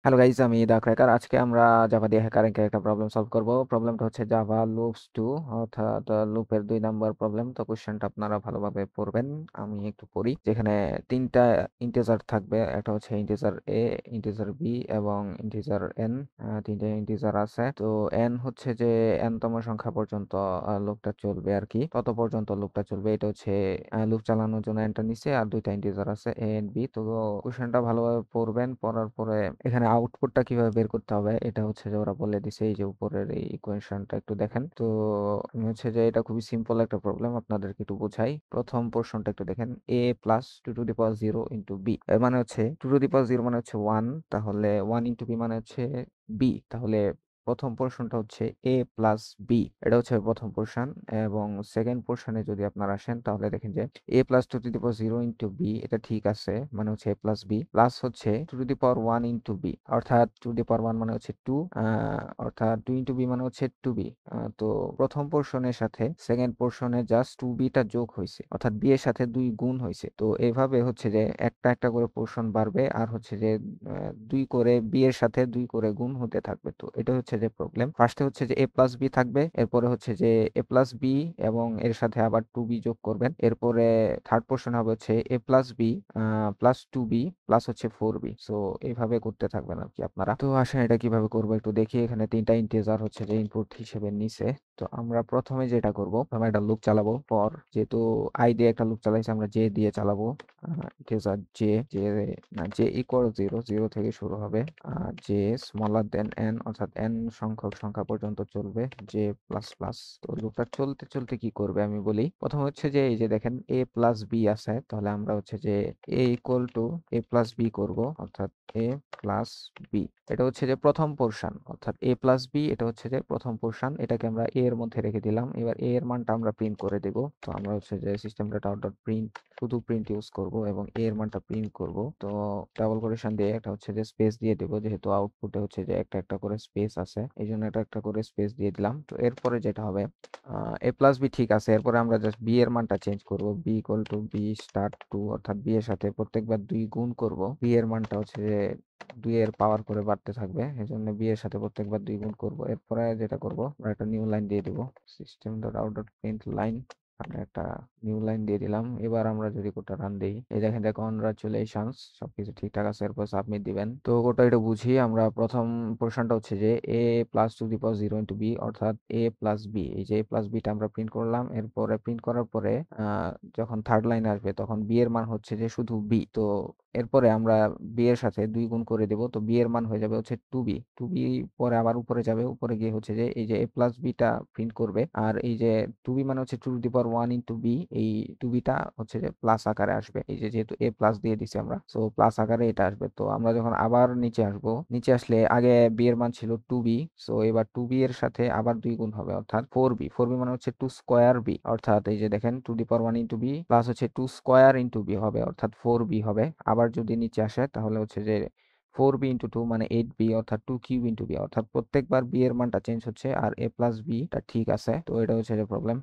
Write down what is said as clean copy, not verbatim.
Hello guys, আমি দা cracker. আজকে আমরা জাভা দিয়ে হ্যাকারিংকে একটা প্রবলেম সলভ করব। প্রবলেমটা হচ্ছে জাভা লুপস 2, অর্থাৎ লুপের 2 নাম্বার প্রবলেম। তো কোশ্চেনটা আপনারা ভালোভাবে পড়বেন। আমি একটু পড়ি। যেখানে তিনটা ইন্টিজার থাকবে, একটা হচ্ছে ইন্টিজার এ, ইন্টিজার বি এবং ইন্টিজার এন। তিনটা ইন্টিজার আছে। তো এন হচ্ছে যে এনতম সংখ্যা পর্যন্ত লুপটা চলবে আর কি, তত পর্যন্ত লুপটা চলবে। এটা হচ্ছে লুপ চালানোর জন্য এনটা নিচে, আর দুইটা ইন্টিজার আছে এ এন্ড বি। তো কোশ্চেনটা ভালোভাবে পড়বেন। পড়ার পরে এখানে আউটপুটটা কিভাবে বের করতে হবে এটা হচ্ছে যে ওরা বলে দিছে, এই যে উপরের এই ইকুয়েশনটা একটু দেখেন। তো আমি হচ্ছে যে এটা খুবই সিম্পল একটা প্রবলেম, আপনাদেরকে একটু বোঝাই। প্রথম পোর্শনটা একটু দেখেন, A plus two to the power zero into B. এর মানে হচ্ছে two to the power zero মানে হচ্ছে ওয়ান, তাহলে ওয়ান ইন্টু বি মানে হচ্ছে বি। তাহলে প্রথম পোর্শনটা হচ্ছে এ প্লাস বি, এটা হচ্ছে প্রথম পোর্শন। এবং সেকেন্ড পোর্শনে যদি আপনারা আসেন তাহলে দেখেন যে A plus two to the power zero into B, এটা ঠিক আছে, মানে হচ্ছে এ প্লাস বি, প্লাস হচ্ছে two to the power one into B, অর্থাৎ টু দি পাওয়ার ওয়ান মানে হচ্ছে টু, অর্থাৎ টু ইন্টু বি মানে হচ্ছে টু বি। তো প্রথম পোর্শনের সাথে সেকেন্ড পোর্শনে জাস্ট টু বিটা যোগ হয়েছে, অর্থাৎ বি এর সাথে দুই গুণ হয়েছে। তো এইভাবে হচ্ছে যে একটা একটা করে পোর্শন বাড়বে, আর হচ্ছে যে দুই করে বি এর সাথে দুই করে গুণ হতে থাকবে। তো এটা হচ্ছে যে প্রবলেম। ফার্স্টে হচ্ছে যে এ প্লাস বি থাকবে, এরপরে হচ্ছে যে এ প্লাস বি এবং এর সাথে আবার টু বি যোগ করবেন। এরপরে থার্ড পোর্শন হবে হচ্ছে A plus B plus two B plus হচ্ছে ফোর বি। সো এইভাবে করতে থাকবেন আর কি আপনারা। তো আসেন এটা কিভাবে করবো একটু দেখি। এখানে তিনটা ইন্টিজার হচ্ছে যে ইনপুট হিসেবে নিছে। তো আমরা প্রথমে যেটা করব, আমরা একটা লুপ চালাবো। পর যেহেতু আই দিয়ে একটা লুপ চালাইছি, আমরা জে দিয়ে চালাবো। ইন্টিজার জে, জে না, জে ইকুয়াল জিরো, জিরো থেকে শুরু হবে। জে স্মলার দেন এন, অর্থাৎ এন সংখ্যক সংখ্যা পর্যন্ত চলবে, জে প্লাস প্লাস। তো লুপটা চলতে চলতে কি করবে আমি বলি। প্রথম হচ্ছে যে এই যে দেখেন এ প্লাস বি আছে, তাহলে আমরা হচ্ছে যে A equal to A plus B করবো, অর্থাৎ এ প্লাস বি। এটা হচ্ছে যে প্রথম পোর্শন, অর্থাৎ এ প্লাস বি, এটা হচ্ছে যে প্রথম পোর্শন। এটাকে আমরা এ এর মধ্যে রেখে দিলাম। এবার এ এর মানটা আমরা প্রিন্ট করে দেব। তো আমরা হচ্ছে যে সিস্টেম ডট প্রিন্ট, শুধু প্রিন্ট ইউজ করব এবং এ এর মানটা প্রিন্ট করব। তো ডাবল কোটেশন দিয়ে একটা হচ্ছে যে স্পেস দিয়ে দেব, যেহেতু আউটপুটে হচ্ছে যে একটা একটা করে স্পেস আছে, এই জন্য একটা একটা করে স্পেস দিয়ে দিলাম। তো এরপরে যেটা হবে, এ প্লাস বি ঠিক আছে, এরপরে আমরা জাস্ট বি এর মানটা চেঞ্জ করব। B equal to B star two, অর্থাৎ বি এর সাথে প্রত্যেকবার দুই গুণ করব। বি এর মানটা হচ্ছে যে দুই এর পাওয়ার করে বাড়তে থাকবে, এই জন্য বি এর সাথে প্রত্যেকবার দুই গুণ করব। এরপরে যেটা করব, আমরা একটা নিউ লাইন দিয়ে দিব, system dot out dot print line. আমি একটা নিউ লাইন দিয়ে দিলাম। এবার আমরা যদি কোডটা রান দিই, এই দেখেন, কনগ্রাচুলেশনস, সবকিছু ঠিকঠাক আছে। এরপর সাবমিট দিবেন। তো ওটা এটা বুঝি। আমরা প্রথম পোর্শনটা হচ্ছে যে A plus two the power zero into B, অর্থাৎ এ প্লাস বি। এই যে এ প্লাস বিটা আমরা প্রিন্ট করলাম। এরপরে প্রিন্ট করার পরে যখন থার্ড লাইন আসবে তখন বি এর মান হচ্ছে যে শুধু বি। তো এরপরে আমরা বি এর সাথে দুই গুণ করে দেব। তো বি এর মান হয়ে যাবে হচ্ছে টু বি। টু বি পরে আবার উপরে যাবে, উপরে গিয়ে হচ্ছে যে এই যে এ প্লাস বিটা প্রিন্ট করবে। আর এই যে টু বি মানে হচ্ছে two the power one into B, এই টু বিটা হচ্ছে যে প্লাস আকারে আসবে। এই যে যেহেতু এ প্লাস দিয়ে দিছি আমরা, সো প্লাস আকারে এটা আসবে। তো আমরা যখন আবার নিচে আসবো, নিচে আসলে আগে বি এর মান ছিল টু বি, সো এবার টু বি এর সাথে আবার দুই গুণ হবে, অর্থাৎ ফোর বি। ফোর বি মানে হচ্ছে টু স্কোয়ার বি, অর্থাৎ এই যে দেখেন two the power one into B plus হচ্ছে টু স্কোয়ার ইন্টু বি হবে, অর্থাৎ ফোর বি হবে। আবার যদি নিচে আসে তাহলে হচ্ছে যে ফোর বি ইন্টু টু মানে এইট বি, অর্থাৎ টু কিউব ইন্টু বি, অর্থাৎ প্রত্যেকবার বি এর মানটা চেঞ্জ হচ্ছে, আর এ প্লাস বি টা ঠিক আছে। তো এটা হচ্ছে যে প্রবলেম।